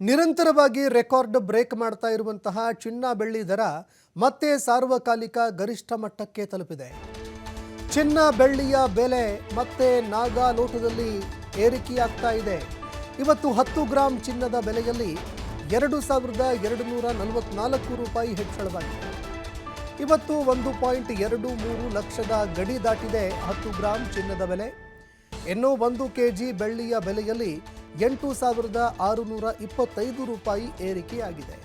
ನಿರಂತರವಾಗಿ record break ಮಾಡ್ತಾ ಇರುವಂತಹ ಚಿನ್ನ ಬೆಳ್ಳಿ ದರ ಮತ್ತೆ ಸಾರ್ವಕಾಲಿಕ ಗರಿಷ್ಠ ಮಟ್ಟಕ್ಕೆ ತಲುಪಿದೆ. ಚಿನ್ನ ಬೆಳ್ಳಿಯ ಬೆಲೆ ಮತ್ತೆ ನಾಗಾಲೋಟದಲ್ಲಿ ಏರಿಕೆಯಾಗ್ತಾ ಇದೆ. ಇವತ್ತು 10 ಗ್ರಾಂ ಚಿನ್ನದ ಬೆಲೆಯಲ್ಲಿ 2244 ರೂಪಾಯಿ ಹೆಚ್ಚಳವಾಗಿದೆ. ಇವತ್ತು 1.23 ಲಕ್ಷದ ಗಡಿ ದಾಟಿದೆ 10 ಗ್ರಾಂ ಚಿನ್ನದ ಬೆಲೆ. ಇನ್ನು 1 ಕೆಜಿ ಬೆಳ್ಳಿಯ ಬೆಲೆಯಲ್ಲಿ 8625 ರೂಪಾಯಿ ಏರಿಕೆಯಾಗಿದೆ.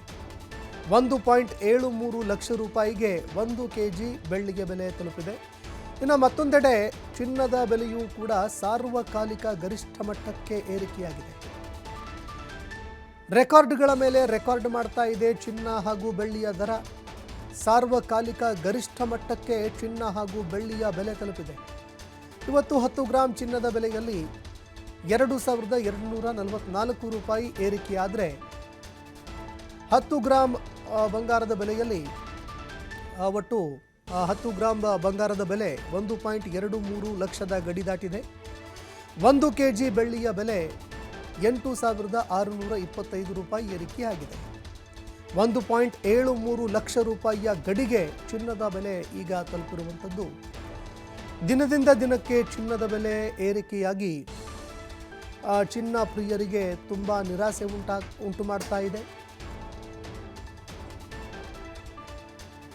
1.73 ಲಕ್ಷ ರೂಪಾಯಿಗೆ 1 ಕೆಜಿ ಬೆಳ್ಳಿಗೆ ಬೆಲೆ ತಲುಪಿದೆ. ಇನ್ನು ಮತ್ತೊಂದೆಡೆ ಚಿನ್ನದ ಬೆಲೆಯೂ ಕೂಡ ಸಾರ್ವಕಾಲಿಕ ಗರಿಷ್ಠ ಮಟ್ಟಕ್ಕೆ ಏರಿಕೆಯಾಗಿದೆ. ರೆಕಾರ್ಡ್ಗಳ ಮೇಲೆ ರೆಕಾರ್ಡ್ ಮಾಡ್ತಾ ಇದೆ ಚಿನ್ನ ಹಾಗೂ ಬೆಳ್ಳಿಯ ದರ. ಸಾರ್ವಕಾಲಿಕ ಗರಿಷ್ಠ ಮಟ್ಟಕ್ಕೆ ಚಿನ್ನ ಹಾಗೂ ಬೆಳ್ಳಿಯ ಬೆಲೆ ತಲುಪಿದೆ. ಇವತ್ತು 10 ಗ್ರಾಂ ಚಿನ್ನದ ಬೆಲೆಯಲ್ಲಿ 2244 ರೂಪಾಯಿ ಏರಿಕೆಯಾದರೆ 10 ಗ್ರಾಂ ಬಂಗಾರದ ಬೆಲೆಯಲ್ಲಿ ಒಟ್ಟು 10 ಗ್ರಾಂ ಬಂಗಾರದ ಬೆಲೆ 1.23 ಲಕ್ಷದ ಗಡಿ ದಾಟಿದೆ. 1 ಕೆಜಿ ಬೆಳ್ಳಿಯ ಬೆಲೆ 8625 ರೂಪಾಯಿ ಏರಿಕೆಯಾಗಿದೆ. 1.73 ಲಕ್ಷ ರೂಪಾಯಿಯ ಗಡಿಗೆ ಚಿನ್ನದ ಬೆಲೆ ಈಗ ತಲುಪಿರುವಂಥದ್ದು. ದಿನದಿಂದ ದಿನಕ್ಕೆ ಚಿನ್ನದ ಬೆಲೆ ಏರಿಕೆಯಾಗಿ ಚಿನ್ನ ಪ್ರಿಯರಿಗೆ ತುಂಬ ನಿರಾಸೆ ಉಂಟು ಮಾಡ್ತಾ ಇದೆ.